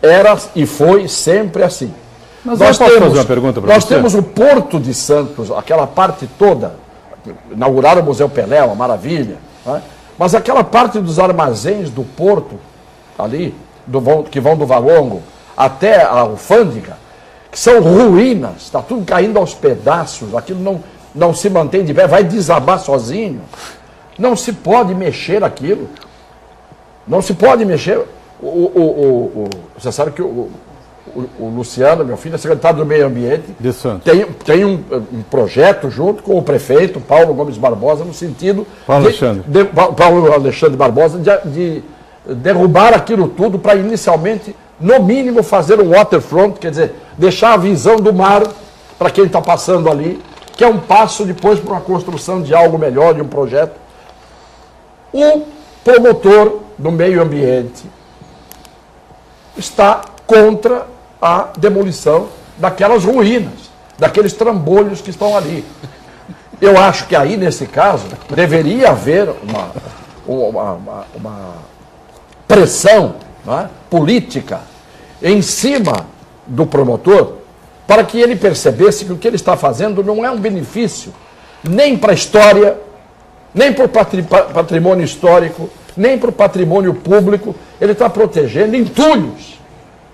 era e foi sempre assim. Mas nós temos, fazer uma pergunta para nós você? temos o Porto de Santos, aquela parte toda, inauguraram o Museu Pelé, uma maravilha, né? Mas aquela parte dos armazéns do Porto, ali, que vão do Valongo até a alfândega, que são ruínas, está tudo caindo aos pedaços, aquilo não se mantém de pé, vai desabar sozinho. Não se pode mexer aquilo. Não se pode mexer. Você sabe que o Luciano, meu filho, é secretário do Meio Ambiente, de Santos, tem um projeto junto com o prefeito Paulo Gomes Barbosa, no sentido Paulo Alexandre Barbosa, de derrubar aquilo tudo para inicialmente, no mínimo, fazer um waterfront, quer dizer, deixar a visão do mar para quem está passando ali, que é um passo depois para uma construção de algo melhor, de um projeto. O promotor do meio ambiente está contra a demolição daquelas ruínas, daqueles trambolhos que estão ali. Eu acho que aí, nesse caso, deveria haver uma pressão, né, política em cima do promotor para que ele percebesse que o que ele está fazendo não é um benefício nem para a história, nem para o patrimônio histórico, nem para o patrimônio público. Ele está protegendo entulhos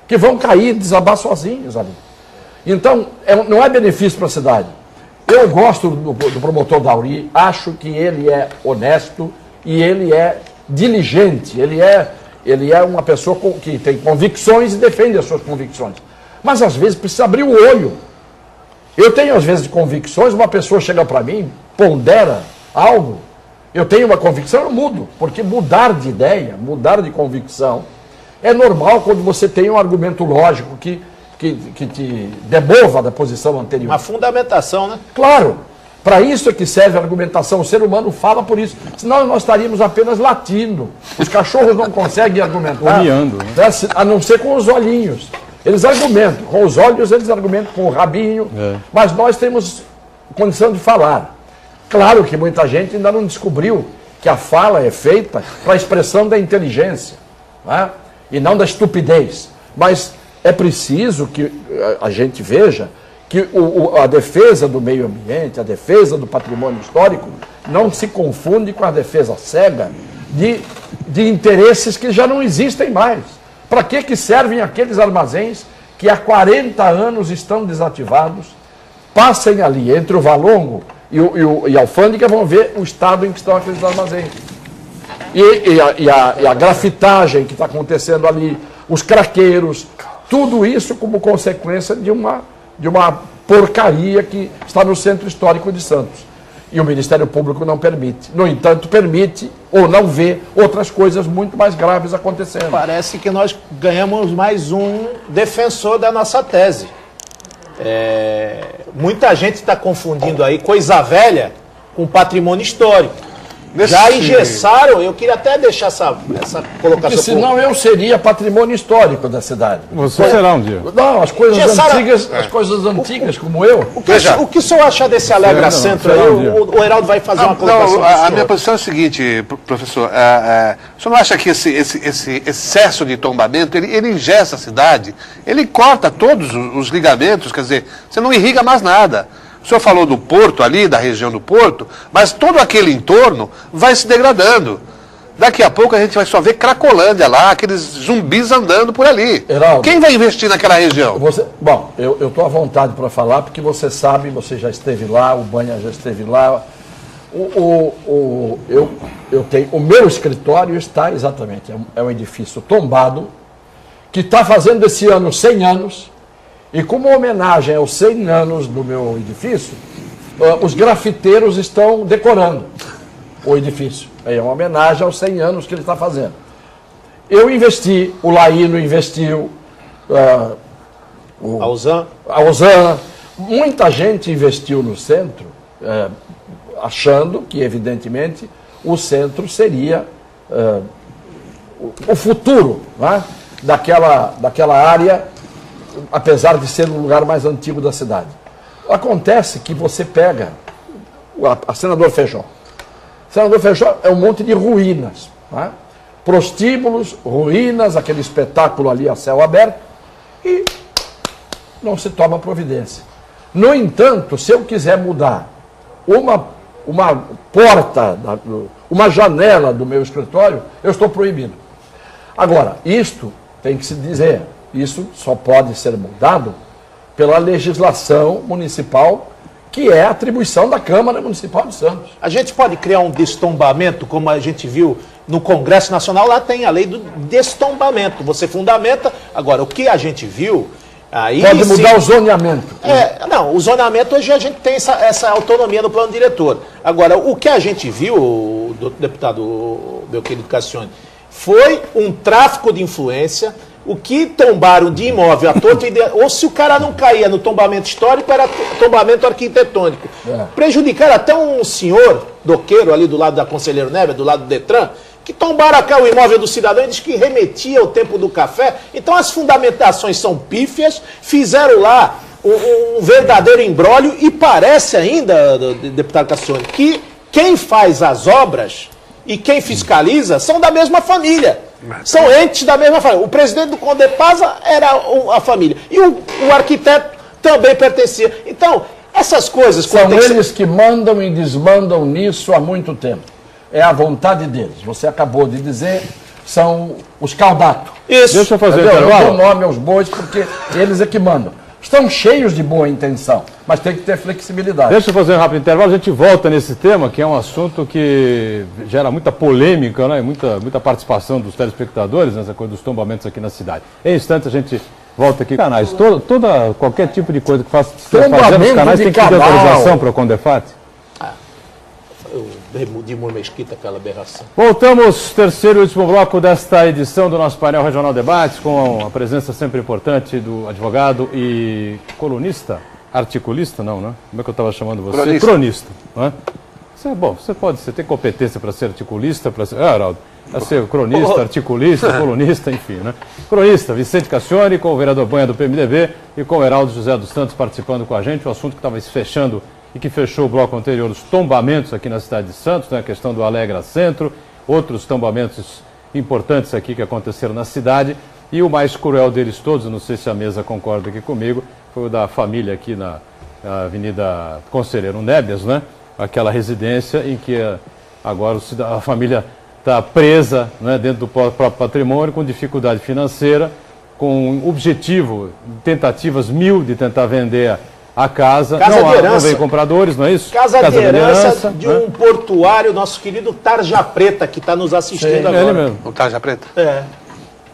que vão cair, desabar sozinhos ali. Então, não é benefício para a cidade. Eu gosto do promotor Dauri, acho que ele é honesto e ele é diligente, ele é uma pessoa que tem convicções e defende as suas convicções. Mas, às vezes, precisa abrir o olho. Eu tenho, às vezes, convicções, uma pessoa chega para mim, pondera algo, eu tenho uma convicção, eu mudo, porque mudar de ideia, mudar de convicção, é normal quando você tem um argumento lógico que te demova da posição anterior. Uma fundamentação, né? Claro, para isso é que serve a argumentação, o ser humano fala por isso, senão nós estaríamos apenas latindo. Os cachorros não conseguem argumentar, Olhando, né? A não ser com os olhinhos. Eles argumentam, com os olhos eles argumentam, com o rabinho, mas nós temos condição de falar. Claro que muita gente ainda não descobriu que a fala é feita para a expressão da inteligência, né? E não da estupidez. Mas é preciso que a gente veja que a defesa do meio ambiente, a defesa do patrimônio histórico, não se confunde com a defesa cega de interesses que já não existem mais. Para que servem aqueles armazéns que há 40 anos estão desativados? Passem ali entre o Valongo e a alfândega, vão ver o estado em que estão aqueles armazéns. E a grafitagem que está acontecendo ali, os craqueiros, tudo isso como consequência de uma porcaria que está no Centro Histórico de Santos. E o Ministério Público não permite. No entanto, permite ou não vê outras coisas muito mais graves acontecendo. Parece que nós ganhamos mais um defensor da nossa tese. Muita gente está confundindo aí coisa velha com patrimônio histórico. Já engessaram, eu queria até deixar essa colocação. Porque senão eu seria patrimônio histórico da cidade. Você será um dia. Não, as coisas antigas como eu. O que o senhor acha desse Alegra Centro aí? O Heraldo vai fazer uma colocação. A minha posição é a seguinte, professor. O senhor não acha que esse excesso de tombamento, ele engessa a cidade, ele corta todos os ligamentos, quer dizer, você não irriga mais nada. O senhor falou do Porto ali, da região do Porto, mas todo aquele entorno vai se degradando. Daqui a pouco a gente vai só ver Cracolândia lá, aqueles zumbis andando por ali. Heraldo, quem vai investir naquela região? Bom, eu estou à vontade para falar, porque você sabe, você já esteve lá, o Banha já esteve lá. O meu escritório está exatamente, é um edifício tombado, que está fazendo esse ano 100 anos, e como homenagem aos 100 anos do meu edifício, os grafiteiros estão decorando o edifício. É uma homenagem aos 100 anos que ele está fazendo. Eu investi, o Laíno investiu, a Osana, muita gente investiu no centro, achando que, evidentemente, o centro seria o futuro, né, daquela área, apesar de ser o lugar mais antigo da cidade. Acontece que você pega a Senador Feijó. Senador Feijó é um monte de ruínas, né? Prostíbulos, ruínas, aquele espetáculo ali a céu aberto, e não se toma providência. No entanto, se eu quiser mudar uma porta, uma janela do meu escritório, eu estou proibido. Agora, isto tem que se dizer, isso só pode ser mudado pela legislação municipal, que é a atribuição da Câmara Municipal de Santos. A gente pode criar um destombamento, como a gente viu no Congresso Nacional, lá tem a lei do destombamento. Você fundamenta. Agora, o que a gente viu... Aí, pode mudar o zoneamento. Não, o zoneamento hoje a gente tem essa autonomia no plano diretor. Agora, o que a gente viu, deputado, meu querido Cassione, foi um tráfico de influência. O que tombaram de imóvel à torta, ou se o cara não caía no tombamento histórico, era tombamento arquitetônico. Prejudicaram até um senhor doqueiro ali do lado da Conselheiro Neves, do lado do Detran, que tombaram aqui o imóvel do cidadão e diz que remetia ao tempo do café. Então as fundamentações são pífias, fizeram lá um verdadeiro imbróglio e parece ainda, deputado Cassione, que quem faz as obras e quem fiscaliza são da mesma família. São entes da mesma família. O presidente do Condepasa era a família. E o arquiteto também pertencia. Então, essas coisas... São eles que mandam e desmandam nisso há muito tempo. É a vontade deles. Você acabou de dizer, são os caudatos. Isso. Deixa eu fazer eu dou nome aos bois porque eles é que mandam. Estão cheios de boa intenção, mas tem que ter flexibilidade. Deixa eu fazer um rápido intervalo, a gente volta nesse tema, que é um assunto que gera muita polêmica, né? Muita participação dos telespectadores nessa coisa dos tombamentos aqui na cidade. Em instantes a gente volta aqui. Canais, qualquer tipo de coisa que faça nos canais tem que ter autorização para o Condefat? O Dimur Mesquita, aquela aberração. Voltamos, terceiro e último bloco desta edição do nosso painel Regional Debates, com a presença sempre importante do advogado e colunista, articulista, não, né? Como é que eu estava chamando você? Cronista, não é? Você tem competência para ser articulista, para ser... Heraldo, para ser cronista, articulista, colunista, enfim, né? Cronista, Vicente Cassione, com o vereador Banha do PMDB e com o Heraldo José dos Santos participando com a gente, o assunto que estava se fechando e que fechou o bloco anterior, os tombamentos aqui na cidade de Santos, né, a questão do Alegra Centro, outros tombamentos importantes aqui que aconteceram na cidade, e o mais cruel deles todos, não sei se a mesa concorda aqui comigo, foi o da família aqui na Avenida Conselheiro Nébias, né, aquela residência em que agora a família está presa, né, dentro do próprio patrimônio, com dificuldade financeira, com objetivo, tentativas 1000 de tentar vender a casa não vem compradores, não é isso? Casa de herança de um portuário, nosso querido Tarja Preta, que está nos assistindo agora. Ele mesmo. O Tarja Preta? É.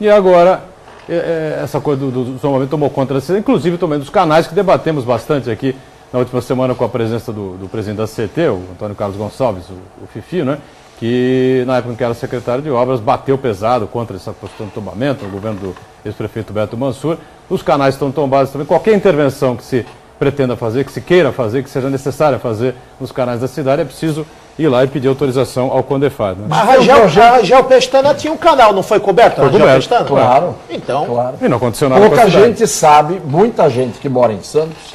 E agora, essa coisa do tombamento tomou conta da cidade, inclusive também dos canais que debatemos bastante aqui na última semana com a presença do presidente da CT, o Antônio Carlos Gonçalves, o Fifi, né? Que na época em que era secretário de obras bateu pesado contra essa questão do tombamento, no governo do ex-prefeito Beto Mansur. Os canais estão tombados também. Qualquer intervenção que se pretenda fazer, que se queira fazer, que seja necessária fazer nos canais da cidade, é preciso ir lá e pedir autorização ao Condefat. Né? Mas a Rangel Pestana tinha um canal, não foi coberto? Foi coberto, claro. Então, claro. E não aconteceu nada. Pouca gente sabe, muita gente que mora em Santos,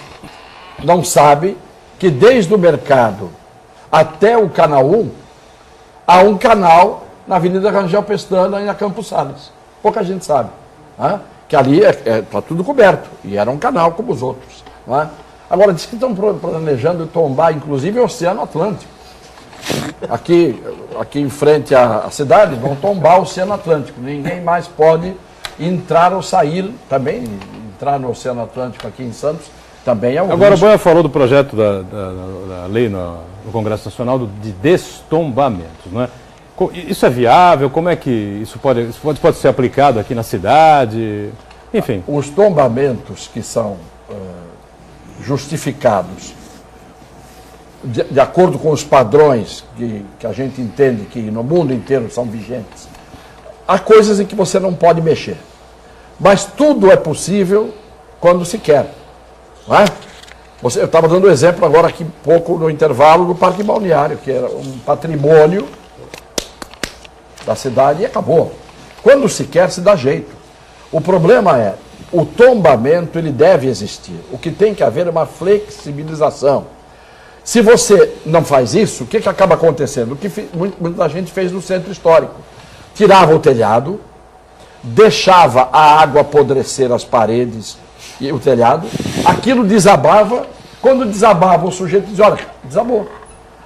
não sabe que desde o mercado até o Canal 1, há um canal na Avenida Rangel Pestana e na Campos Salles. Pouca gente sabe. Né? Que ali está tudo coberto. E era um canal como os outros. Né? Agora, diz que estão planejando tombar, inclusive, o Oceano Atlântico. Aqui em frente à cidade, vão tombar o Oceano Atlântico. Ninguém mais pode entrar ou sair também. Entrar no Oceano Atlântico aqui em Santos também é um Agora, risco. o Boia falou do projeto da lei no Congresso Nacional de destombamentos, não é? Isso é viável? Como é que isso pode ser aplicado aqui na cidade? Enfim. Os tombamentos que são justificados de acordo com os padrões que a gente entende que no mundo inteiro são vigentes, há coisas em que você não pode mexer. Mas tudo é possível quando se quer. Não é? Eu estava dando exemplo agora aqui pouco no intervalo do Parque Balneário, que era um patrimônio da cidade e acabou. Quando se quer, se dá jeito. O problema é, o tombamento ele deve existir. O que tem que haver é uma flexibilização. Se você não faz isso, o que acaba acontecendo? O que muita gente fez no centro histórico. Tirava o telhado, deixava a água apodrecer as paredes e o telhado, aquilo desabava. Quando desabava, o sujeito dizia, olha, desabou.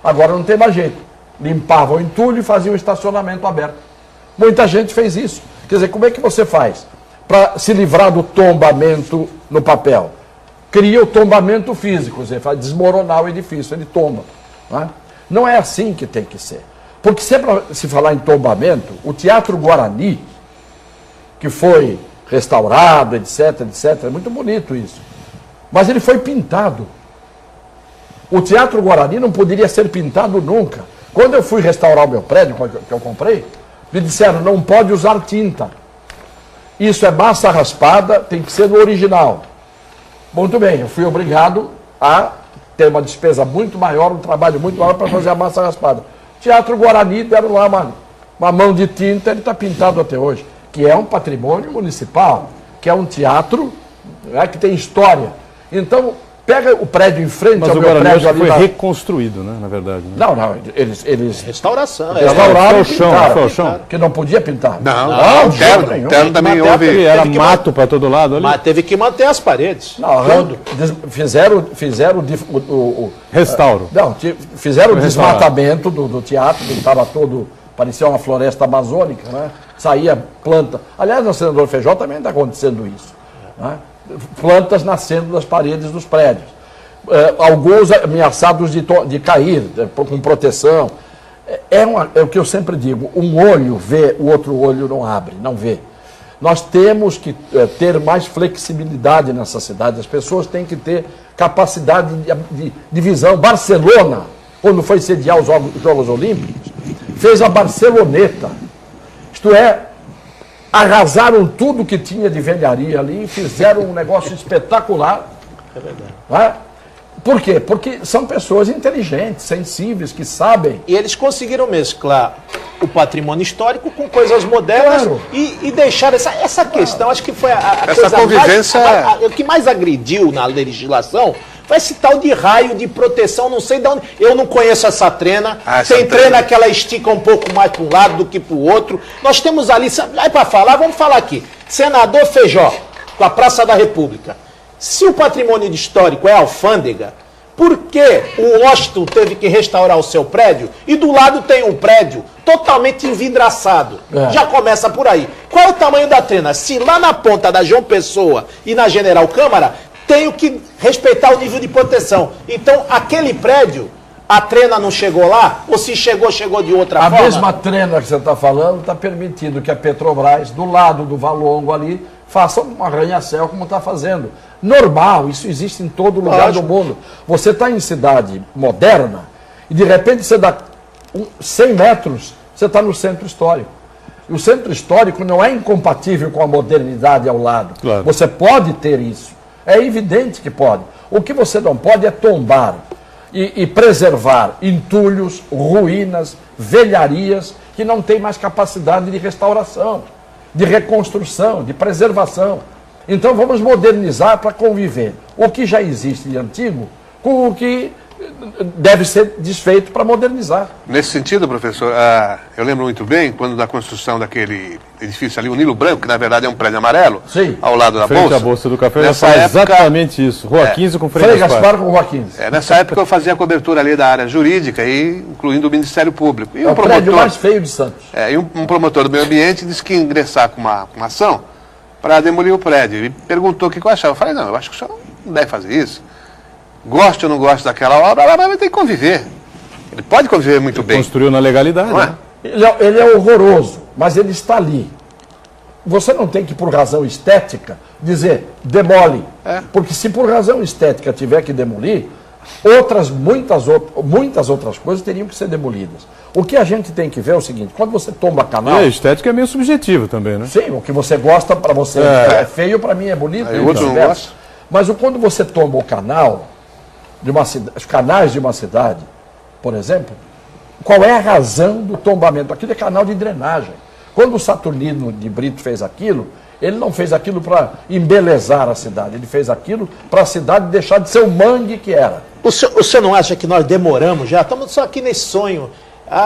Agora não tem mais jeito. Limpava o entulho e fazia o estacionamento aberto. Muita gente fez isso. Quer dizer, como é que você faz para se livrar do tombamento no papel? Cria o tombamento físico, você faz desmoronar o edifício, ele tomba. Não é assim que tem que ser. Porque sempre se falar em tombamento, o Teatro Guarani, que foi restaurado, etc, é muito bonito isso. Mas ele foi pintado. O Teatro Guarani não poderia ser pintado nunca. Quando eu fui restaurar o meu prédio, que eu comprei, me disseram, não pode usar tinta. Isso é massa raspada, tem que ser no original. Muito bem, eu fui obrigado a ter uma despesa muito maior, um trabalho muito maior para fazer a massa raspada. Teatro Guarani, deram lá uma mão de tinta, ele está pintado até hoje, que é um patrimônio municipal, que é um teatro que tem história. Então, pega o prédio em frente ao meu prédio ali. Mas foi reconstruído, né, na verdade. Né? Não, eles... Restauração. Restauraram o chão. Que não podia pintar. Não, interno também houve... Era mato para todo lado ali. Mas teve que manter as paredes. Não, fizeram restauro. Não, fizeram o desmatamento do teatro, que estava todo... Parecia uma floresta amazônica, né? Saía planta. Aliás, no Senador Feijó também está acontecendo isso. Né? Plantas nascendo das paredes dos prédios. Alguns ameaçados de cair, com proteção. É o que eu sempre digo, um olho vê, o outro olho não abre, não vê. Nós temos que ter mais flexibilidade nessa cidade, as pessoas têm que ter capacidade de visão. Barcelona, quando foi sediar os Jogos Olímpicos, fez a Barceloneta. Isto é, arrasaram tudo que tinha de velharia ali e fizeram um negócio espetacular. É verdade. Né? Por quê? Porque são pessoas inteligentes, sensíveis, que sabem. E eles conseguiram mesclar o patrimônio histórico com coisas modernas, claro, e deixar essa questão, acho que foi essa coisa convivência o que mais agrediu na legislação foi esse tal de raio de proteção, não sei de onde. Eu não conheço essa trena. Tem trena que ela estica um pouco mais para um lado do que para o outro. Nós temos ali, para falar, vamos falar aqui. Senador Feijó, com a Praça da República. Se o patrimônio histórico é alfândega, por que o Washington teve que restaurar o seu prédio e do lado tem um prédio totalmente envidraçado? Já começa por aí. Qual é o tamanho da trena? Se lá na ponta da João Pessoa e na General Câmara, tenho que respeitar o nível de proteção. Então, aquele prédio, A trena não chegou lá? Ou se chegou, chegou de outra forma? A mesma trena que você está falando está permitindo que a Petrobras, do lado do Valongo ali, faça um arranha-céu como está fazendo. Normal, isso existe em todo lugar do mundo. Você está em cidade moderna e de repente você dá 100 metros, você está no centro histórico. E o centro histórico não é incompatível com a modernidade ao lado. Claro. Você pode ter isso. É evidente que pode. O que você não pode é tombar e preservar entulhos, ruínas, velharias que não têm mais capacidade de restauração, de reconstrução, de preservação. Então vamos modernizar para conviver o que já existe de antigo com o que deve ser desfeito para modernizar. Nesse sentido, professor, eu lembro muito bem quando da construção daquele edifício ali, o Nilo Branco, que na verdade é um prédio amarelo, Sim. ao lado da Frente Bolsa. à Bolsa do Café, Nessa é época, exatamente isso. Rua 15 com Frei Frei Gaspar. Gaspar com Rua 15. nessa época eu fazia a cobertura ali da área jurídica, e, incluindo o Ministério Público. E É o prédio mais feio de Santos. E um promotor do meio ambiente disse que ia ingressar com uma ação para demolir o prédio. Ele perguntou o que eu achava. Eu falei, não, eu acho que o senhor não deve fazer isso. Goste ou não goste daquela obra, ela vai ter que conviver. Ele pode conviver muito bem. Construiu na legalidade, Não é? né? Ele é horroroso, mas ele está ali. Você não tem que, por razão estética, dizer demole. Porque se por razão estética tiver que demolir, muitas outras coisas teriam que ser demolidas. O que a gente tem que ver é o seguinte, quando você tomba canal... E a estética é meio subjetiva também, né? Sim, o que você gosta para você é feio, para mim é bonito. Aí e o outro não vice-versa. gosta. Mas quando você tomba o canal, os canais de uma cidade, por exemplo, qual é a razão do tombamento? Aquilo é canal de drenagem. Quando o Saturnino de Brito fez aquilo, ele não fez aquilo para embelezar a cidade, ele fez aquilo para a cidade deixar de ser o mangue que era. O senhor não acha que nós demoramos já? Estamos só aqui nesse sonho.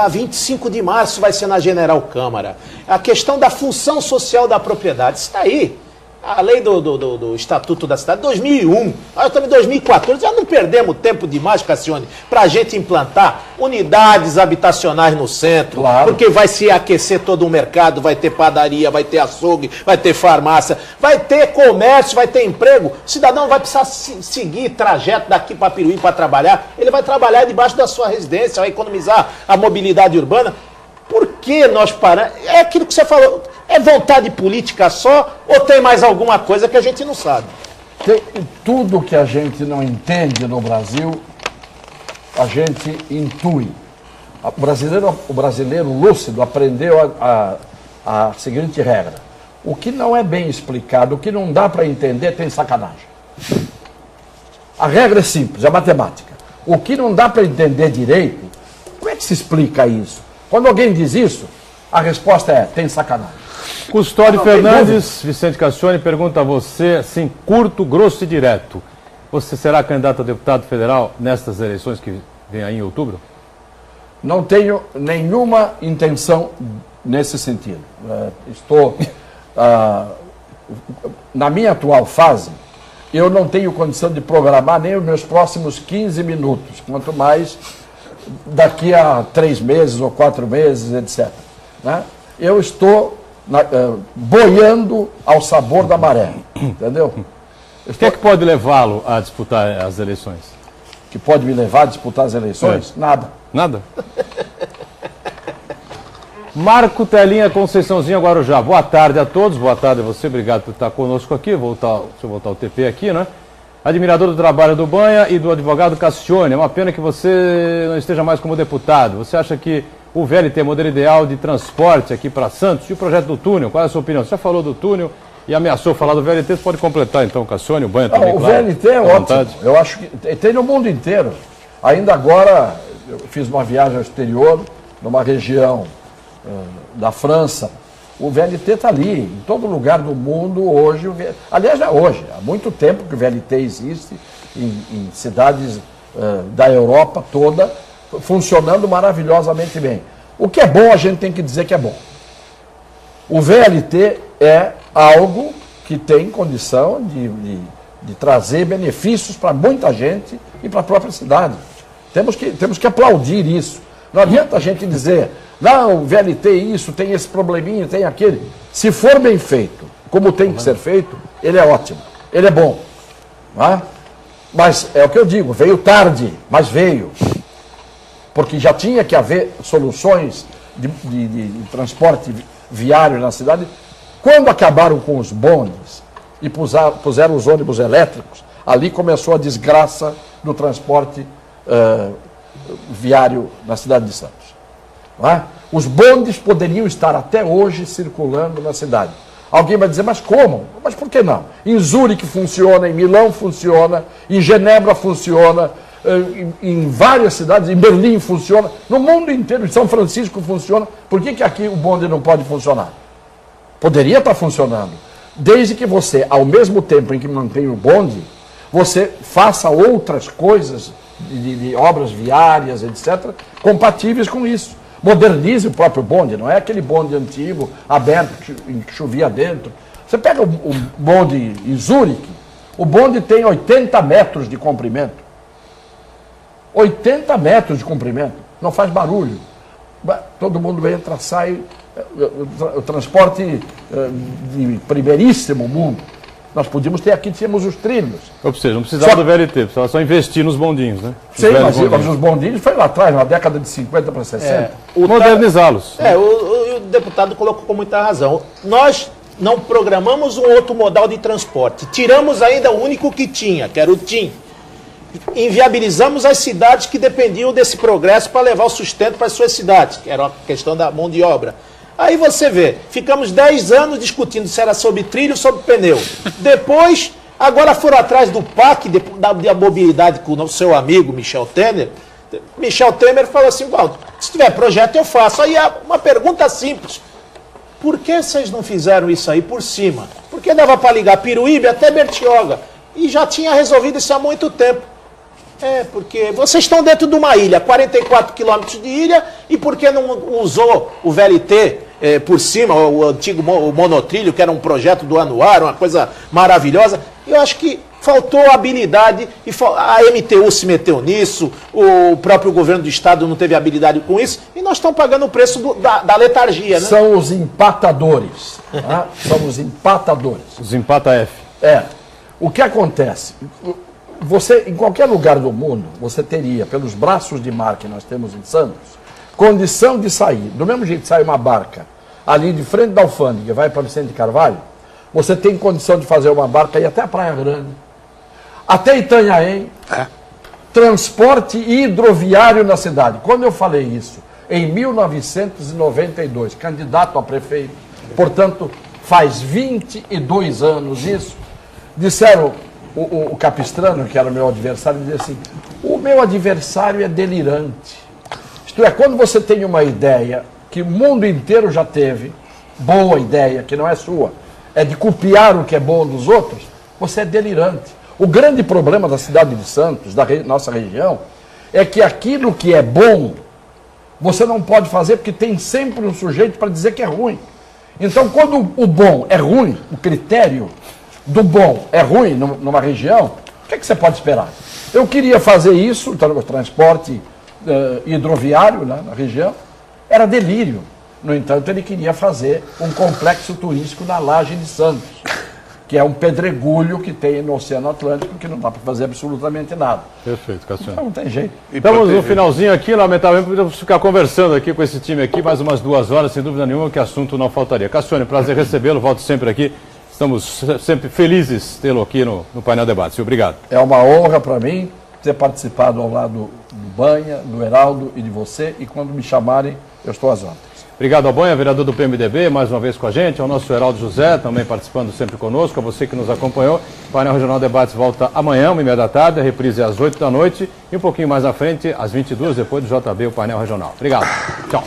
25 de março vai ser na General Câmara. A questão da função social da propriedade está aí. A lei do Estatuto da Cidade, 2001, nós estamos em 2014, já não perdemos tempo demais, Cassione, para a gente implantar unidades habitacionais no centro, Claro. porque vai se aquecer todo o mercado, vai ter padaria, vai ter açougue, vai ter farmácia, vai ter comércio, vai ter emprego. O cidadão não vai precisar seguir trajeto daqui para Piruí para trabalhar, ele vai trabalhar debaixo da sua residência, vai economizar a mobilidade urbana. Por que nós paramos? É aquilo que você falou. É vontade política só ou tem mais alguma coisa que a gente não sabe? Tem tudo que a gente não entende no Brasil, a gente intui. O brasileiro lúcido aprendeu a seguinte regra. O que não é bem explicado, o que não dá para entender, tem sacanagem. A regra é simples, é matemática. O que não dá para entender direito, como é que se explica isso? Quando alguém diz isso, a resposta é, tem sacanagem. Custódio Não, tem Fernandes, Vicente Cassione, pergunta a você, assim, curto, grosso e direto. Você será candidato a deputado federal nestas eleições que vem aí em outubro? Não tenho nenhuma intenção nesse sentido. Estou, na minha atual fase, eu não tenho condição de programar nem os meus próximos 15 minutos, quanto mais daqui a 3 meses ou 4 meses, etc. Né? Eu estou boiando ao sabor da maré, entendeu? O que é que pode levá-lo a disputar as eleições? Que pode me levar a disputar as eleições? Nada. Nada? Marco Telinha Conceiçãozinho Guarujá. Boa tarde a todos, boa tarde a você, obrigado por estar conosco aqui. Deixa eu voltar o TP aqui, né? Admirador do trabalho do Banha e do advogado Cassione. É uma pena que você não esteja mais como deputado. Você acha que o VLT é o modelo ideal de transporte aqui para Santos? E o projeto do túnel? Qual é a sua opinião? Você já falou do túnel e ameaçou falar do VLT. Você pode completar então, Cassione, o Banha também, O claro, VLT é ótimo. Eu acho que tem no mundo inteiro. Ainda agora, eu fiz uma viagem ao exterior, numa região da França. O VLT está ali, em todo lugar do mundo hoje. Aliás, não é hoje, há muito tempo que o VLT existe em cidades da Europa toda, funcionando maravilhosamente bem. O que é bom, a gente tem que dizer que é bom. O VLT é algo que tem condição de trazer benefícios para muita gente e para a própria cidade. Temos que aplaudir isso. Não adianta a gente dizer, não, o VLT isso, tem esse probleminha, tem aquele. Se for bem feito, como tem que ser feito, ele é ótimo, ele é bom. Não é? Mas é o que eu digo, veio tarde, mas veio. porque já tinha que haver soluções de transporte viário na cidade. Quando acabaram com os bondes e puseram os ônibus elétricos, ali começou a desgraça do transporte viário na cidade de Santos. Não é? Os bondes poderiam estar até hoje circulando na cidade. Alguém vai dizer, mas como? Mas por que não? Em Zurique funciona, em Milão funciona, em Genebra funciona, em várias cidades, em Berlim funciona, no mundo inteiro, em São Francisco funciona. Por que aqui o bonde não pode funcionar? Poderia estar funcionando, desde que você, ao mesmo tempo em que mantém o bonde, você faça outras coisas de obras viárias, etc., compatíveis com isso. Modernize o próprio bonde, não é aquele bonde antigo, aberto, que chovia dentro. Você pega o bonde em Zurique, o bonde tem 80 metros de comprimento. 80 metros de comprimento, não faz barulho. Todo mundo entra, sai, o transporte de primeiríssimo mundo. Nós podíamos ter aqui, tínhamos os trilhos. Ou seja, não precisava do VLT, precisava só investir nos bondinhos, né? Sim, mas os bondinhos foi lá atrás, na década de 50 para 60. Modernizá-los. O deputado colocou com muita razão. Nós não programamos um outro modal de transporte. Tiramos ainda o único que tinha, que era o TIM. Inviabilizamos as cidades que dependiam desse progresso para levar o sustento para as suas cidades, que era a questão da mão de obra. Aí você vê, ficamos 10 anos discutindo se era sobre trilho ou sobre pneu. Depois, agora foram atrás do PAC, da mobilidade com o seu amigo Michel Temer. Michel Temer falou assim, se tiver projeto eu faço. Aí uma pergunta simples, por que vocês não fizeram isso aí por cima? Porque dava para ligar Piruíbe até Bertioga e já tinha resolvido isso há muito tempo. Porque vocês estão dentro de uma ilha, 44 quilômetros de ilha, e por que não usou o VLT por cima, o antigo monotrilho, que era um projeto do Anuário, uma coisa maravilhosa? Eu acho que faltou habilidade, e a MTU se meteu nisso, o próprio governo do estado não teve habilidade com isso, e nós estamos pagando o preço da letargia, né? São os empatadores. Tá? São os empatadores. Os empata F. O que acontece? Você, em qualquer lugar do mundo, você teria, pelos braços de mar que nós temos em Santos, condição de sair. Do mesmo jeito que sai uma barca ali de frente da alfândega, vai para Vicente Carvalho, você tem condição de fazer uma barca e ir até a Praia Grande, até Itanhaém, transporte hidroviário na cidade. Quando eu falei isso, em 1992, candidato a prefeito, portanto, faz 22 anos isso, disseram... O Capistrano, que era o meu adversário, dizia assim, o meu adversário é delirante. Isto é, quando você tem uma ideia que o mundo inteiro já teve, boa ideia, que não é sua, é de copiar o que é bom dos outros, você é delirante. O grande problema da cidade de Santos, da nossa região, é que aquilo que é bom, você não pode fazer porque tem sempre um sujeito para dizer que é ruim. Então, quando o bom é ruim, o critério do bom é ruim numa região, o que você pode esperar? Eu queria fazer isso, o transporte hidroviário, né, na região, era delírio. No entanto, ele queria fazer um complexo turístico na Laje de Santos, que é um pedregulho que tem no Oceano Atlântico, que não dá para fazer absolutamente nada. Perfeito, Cassiano. Então não tem jeito. Estamos no finalzinho aqui, lamentavelmente, podemos ficar conversando aqui com esse time aqui, mais umas 2 horas, sem dúvida nenhuma, que assunto não faltaria. Cassiano, prazer recebê-lo, volto sempre aqui. Estamos sempre felizes tê-lo aqui no Painel Debates. Obrigado. É uma honra para mim ter participado ao lado do Banha, do Heraldo e de você, e quando me chamarem, eu estou às ordens. Obrigado ao Banha, vereador do PMDB, mais uma vez com a gente, ao nosso Heraldo José, também participando sempre conosco, a você que nos acompanhou. O Painel Regional Debates volta amanhã, 1h30, a reprise às 8 da noite, e um pouquinho mais à frente, às 22, depois do JB, o Painel Regional. Obrigado. Tchau.